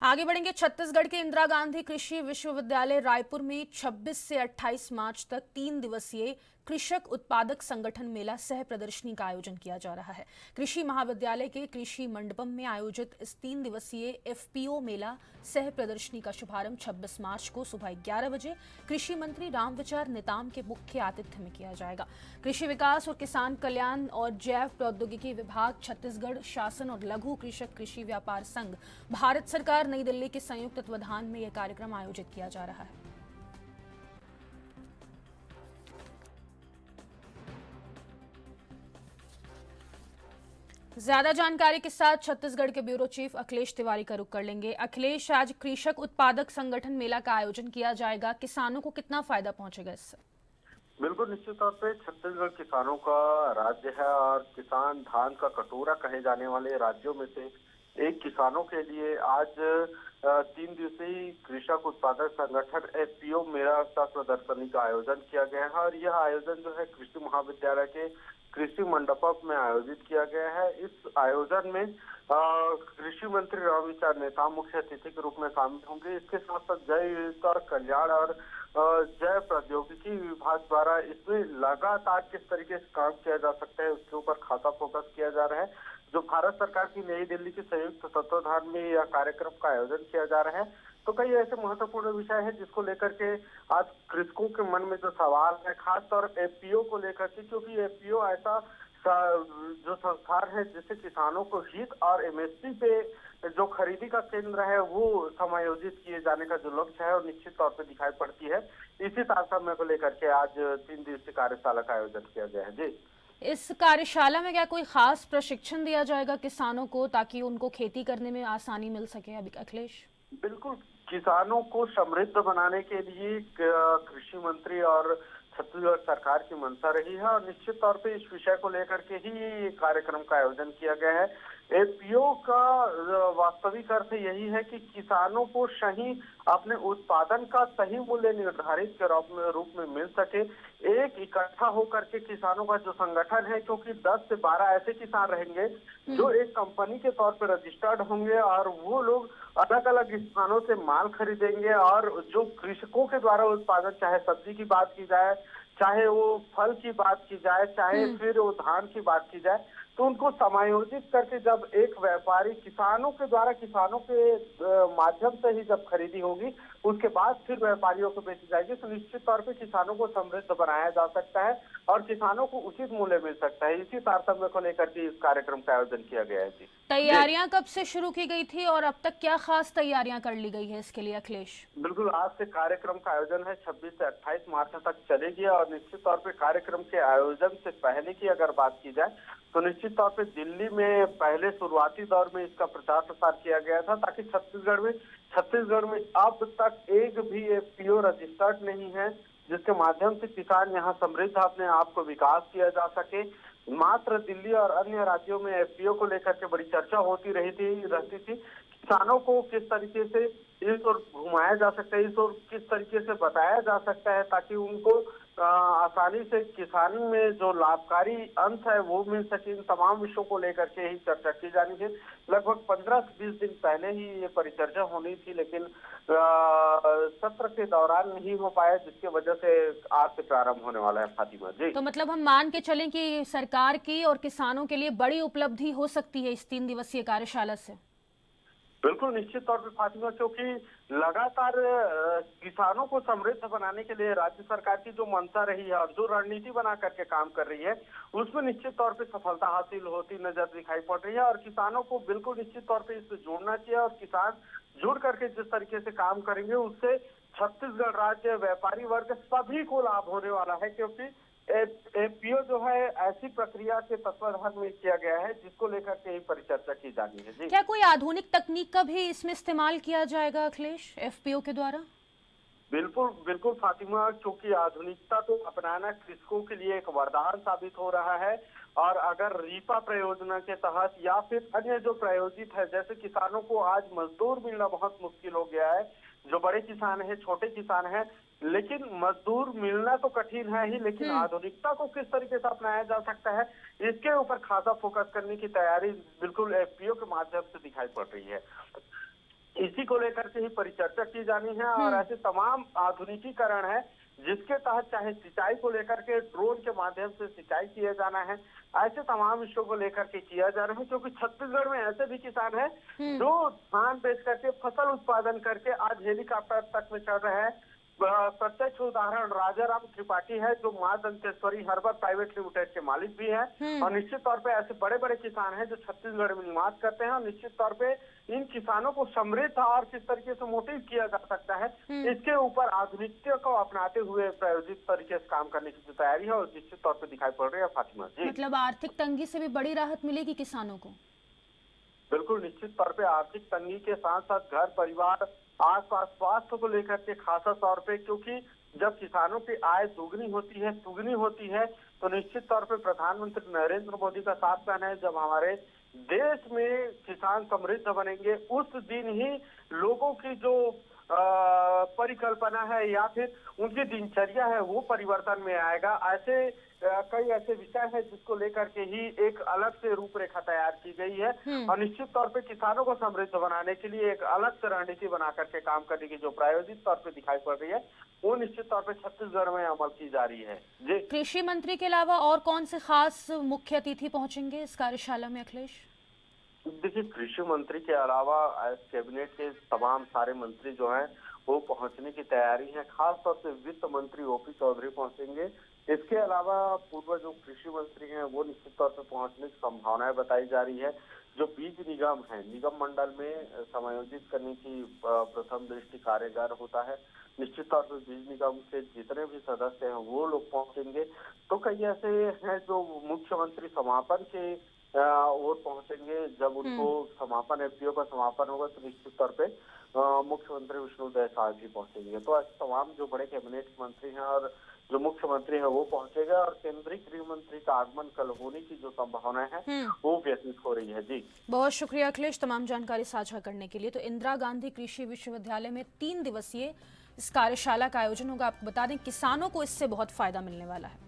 आगे बढ़ेंगे। छत्तीसगढ़ के इंदिरा गांधी कृषि विश्वविद्यालय रायपुर में 26 से 28 मार्च तक 3 दिवसीय कृषक उत्पादक संगठन मेला सह प्रदर्शनी का आयोजन किया जा रहा है। कृषि महाविद्यालय के कृषि मंडपम में आयोजित इस 3 दिवसीय एफपीओ मेला सह प्रदर्शनी का शुभारंभ 26 मार्च को सुबह 11 बजे कृषि मंत्री रामविचार नेताम के मुख्य आतिथ्य में किया जाएगा। कृषि विकास और किसान कल्याण और जैव प्रौद्योगिकी विभाग, छत्तीसगढ़ शासन और लघु कृषक कृषि व्यापार संघ, भारत सरकार, नई दिल्ली के संयुक्त तत्वाधान में यह कार्यक्रम आयोजित किया जा रहा है। ज्यादा जानकारी के साथ छत्तीसगढ़ के ब्यूरो चीफ अखिलेश तिवारी का रुख कर लेंगे। अखिलेश, आज कृषक उत्पादक संगठन मेला का आयोजन किया जाएगा, किसानों को कितना फायदा पहुंचेगा इससे? बिल्कुल, निश्चित तौर पे छत्तीसगढ़ किसानों का राज्य है और किसान धान का कटोरा कहे जाने वाले राज्यों में से एक किसानों के लिए आज 3 दिवसीय कृषक उत्पादक संगठन एफपीओ मेला सह प्रदर्शनी का आयोजन किया गया है और यह आयोजन जो है कृषि महाविद्यालय के कृषि मंडपम में आयोजित किया गया है। इस आयोजन में कृषि मंत्री रामविचार नेताम मुख्य अतिथि के रूप में शामिल होंगे। इसके साथ साथ जय विविधता कल्याण और जैव प्रौद्योगिकी विभाग द्वारा इसमें लगातार किस तरीके से काम किया जा सकता है उसके ऊपर खासा फोकस किया जा रहा है। जो भारत सरकार की नई दिल्ली के संयुक्त तत्वाधान में यह कार्यक्रम का आयोजन किया जा रहा है, तो कई ऐसे महत्वपूर्ण विषय है जिसको लेकर के आज कृषकों के मन में जो सवाल है, खासतौर एफपीओ को लेकर के, क्योंकि एफपीओ ऐसा जो संस्थान है जिससे किसानों को हित और एमएसपी पे जो खरीदी का केंद्र है वो समायोजित किए जाने का जो लक्ष्य है और निश्चित तौर पे दिखाई पड़ती है। इसी तारतम्य को लेकर के आज 3 दिवसीय कार्यशाला का आयोजन किया गया है। जी, इस कार्यशाला में क्या कोई खास प्रशिक्षण दिया जाएगा किसानों को, ताकि उनको खेती करने में आसानी मिल सके? अभी अखिलेश, बिल्कुल, किसानों को समृद्ध बनाने के लिए कृषि मंत्री और छत्तीसगढ़ सरकार की मंशा रही है और निश्चित तौर पे इस विषय को लेकर के ही कार्यक्रम का आयोजन किया गया है। एफपीओ का वास्तविक अर्थ यही है कि किसानों को सही अपने उत्पादन का सही मूल्य निर्धारित के रूप में मिल सके। एक इकट्ठा होकर के किसानों का जो संगठन है, क्योंकि 10 से 12 ऐसे किसान रहेंगे जो एक कंपनी के तौर पर रजिस्टर्ड होंगे और वो लोग अलग अलग स्थानों से माल खरीदेंगे और जो कृषकों के द्वारा उत्पादन, चाहे सब्जी की बात की जाए, चाहे वो फल की बात की जाए, चाहे फिर वो धान की बात की जाए, तो उनको समायोजित करके जब एक व्यापारी किसानों के द्वारा किसानों के माध्यम से ही जब खरीदी होगी, उसके बाद फिर व्यापारियों को बेची जाएगी, तो निश्चित तौर पे किसानों को समृद्ध बनाया जा सकता है और किसानों को उचित मूल्य मिल सकता है। इसी तारतम्य को लेकर के इस कार्यक्रम का आयोजन किया गया है। जी, तैयारियां कब से शुरू की गई थी और अब तक क्या खास तैयारियां कर ली गई है इसके लिए? अखिलेश, बिल्कुल, आज से कार्यक्रम का आयोजन है, 26 से 28 मार्च तक चलेगी और निश्चित तौर पे कार्यक्रम के आयोजन से पहले की अगर बात की जाए तो निश्चित तौर पे दिल्ली में पहले शुरुआती दौर में इसका प्रचार प्रसार किया गया था, ताकि छत्तीसगढ़ में अब तक एक भी एफपीओ रजिस्टर्ड नहीं है जिसके माध्यम से किसान यहाँ समृद्ध अपने आप को विकास किया जा सके। मात्र दिल्ली और अन्य राज्यों में एफपीओ को लेकर के बड़ी चर्चा होती रहती थी। किसानों को किस तरीके से इस ओर घुमाया जा सकता है, इस ओर किस तरीके से बताया जा सकता है ताकि उनको आसानी से किसानी में जो लाभकारी अंश है वो मिल सके। इन तमाम विषयों को लेकर के ही चर्चा की जानी है। लगभग 15 से 20 दिन पहले ही ये परिचर्चा होनी थी, लेकिन सत्र के दौरान नहीं हो पाया, जिसकी वजह से आज से प्रारंभ होने वाला है। फातिमा जी, तो मतलब हम मान के चलें कि सरकार की और किसानों के लिए बड़ी उपलब्धि हो सकती है इस 3 दिवसीय कार्यशाला से? बिल्कुल, निश्चित तौर पे फातिमा, क्योंकि लगातार किसानों को समृद्ध बनाने के लिए राज्य सरकार की जो मंशा रही है और जो रणनीति बना करके काम कर रही है, उसमें निश्चित तौर पे सफलता हासिल होती नजर दिखाई पड़ रही है और किसानों को बिल्कुल निश्चित तौर पे इससे जोड़ना चाहिए और किसान जुड़ करके जिस तरीके से काम करेंगे उससे छत्तीसगढ़ राज्य, व्यापारी वर्ग सभी को लाभ होने वाला है, क्योंकि एफपीओ जो है ऐसी प्रक्रिया के तत्वाधान में किया गया है जिसको लेकर के ही परिचर्चा की जानी है। जी, क्या कोई आधुनिक तकनीक का भी इसमें इस्तेमाल किया जाएगा अखिलेश, एफपीओ के द्वारा? बिल्कुल बिल्कुल फातिमा, क्योंकि आधुनिकता तो अपनाना कृषकों के लिए एक वरदान साबित हो रहा है और अगर रीपा परियोजना के तहत या फिर अन्य जो प्रायोजित है, जैसे किसानों को आज मजदूर मिलना बहुत मुश्किल हो गया है, जो बड़े किसान है, छोटे किसान है, लेकिन मजदूर मिलना तो कठिन है ही, लेकिन आधुनिकता को किस तरीके से अपनाया जा सकता है इसके ऊपर खासा फोकस करने की तैयारी बिल्कुल एफपीओ के माध्यम से दिखाई पड़ रही है। इसी को लेकर के ही परिचर्चा की जानी है और ऐसे तमाम आधुनिकीकरण है जिसके तहत चाहे सिंचाई को लेकर के ड्रोन के माध्यम से सिंचाई किया जाना है, ऐसे तमाम विषयों को लेकर के किया जा रहा है। क्योंकि छत्तीसगढ़ में ऐसे भी किसान हैं जो धान बेच करके फसल उत्पादन करके आज हेलीकॉप्टर तक में चढ़ रहे हैं। प्रत्यक्ष उदाहरण राजाराम त्रिपाठी है जो मां दंतेश्वरी हर्बल प्राइवेट लिमिटेड के मालिक भी हैं और निश्चित तौर पे ऐसे बड़े बड़े किसान हैं जो छत्तीसगढ़ में निवास करते हैं और निश्चित तौर पे इन किसानों को समृद्ध और किस तरीके से मोटिव किया जा सकता है इसके ऊपर आधुनिकता को अपनाते हुए प्रायोजित तरीके से काम करने की जो तैयारी है और निश्चित तौर पर दिखाई पड़ रही है। फातिमा जी, मतलब आर्थिक तंगी से भी बड़ी राहत मिलेगी किसानों को? बिल्कुल, निश्चित तौर पे आर्थिक तंगी के साथ साथ घर परिवार आसपास स्वास्थ्य को लेकर के खासा तौर पे, क्योंकि जब किसानों की आय दुगनी होती है तो निश्चित तौर पे प्रधानमंत्री नरेंद्र मोदी का साफ कहना है जब हमारे देश में किसान समृद्ध बनेंगे उस दिन ही लोगों की जो परिकल्पना है या फिर उनकी दिनचर्या है वो परिवर्तन में आएगा। ऐसे कई ऐसे विषय है जिसको लेकर के ही एक अलग से रूपरेखा तैयार की गई है और निश्चित तौर पे किसानों को समृद्ध बनाने के लिए एक अलग से रणनीति बना करके काम करने की जो प्रायोजित तौर पे दिखाई पड़ रही है वो निश्चित तौर पे छत्तीसगढ़ में अमल की जा रही है। जी, कृषि मंत्री के अलावा और कौन से खास मुख्य अतिथि पहुंचेंगे इस कार्यशाला में अखिलेश? देखिए, कृषि मंत्री के अलावा कैबिनेट के तमाम सारे मंत्री जो हैं वो पहुंचने की तैयारी है। खास तौर से वित्त मंत्री ओपी चौधरी पहुंचेंगे। इसके अलावा पूर्व जो कृषि मंत्री हैं वो निश्चित तौर पर पहुंचने की संभावनाएं बताई जा रही है। जो बीज निगम है निगम मंडल में समायोजित करने की प्रथम दृष्टि कार्यगार होता है, निश्चित तौर पर बीज निगम के जितने भी सदस्य हैं वो लोग पहुंचेंगे। तो कई ऐसे हैं जो मुख्यमंत्री समापन के और पहुंचेंगे। जब उनको समापन एफपीओ का समापन होगा तो निश्चित तौर पे मुख्यमंत्री विष्णुदेव साय भी पहुंचेंगे। तो ऐसे तमाम जो बड़े कैबिनेट मंत्री हैं और जो मुख्यमंत्री है वो पहुंचेगा और केंद्रीय गृह मंत्री का आगमन कल होने की जो संभावना है वो व्यतीत हो रही है। जी, बहुत शुक्रिया अखिलेश तमाम जानकारी साझा करने के लिए। तो इंदिरा गांधी कृषि विश्वविद्यालय में 3 दिवसीय इस कार्यशाला का आयोजन होगा। आपको बता दें किसानों को इससे बहुत फायदा मिलने वाला है।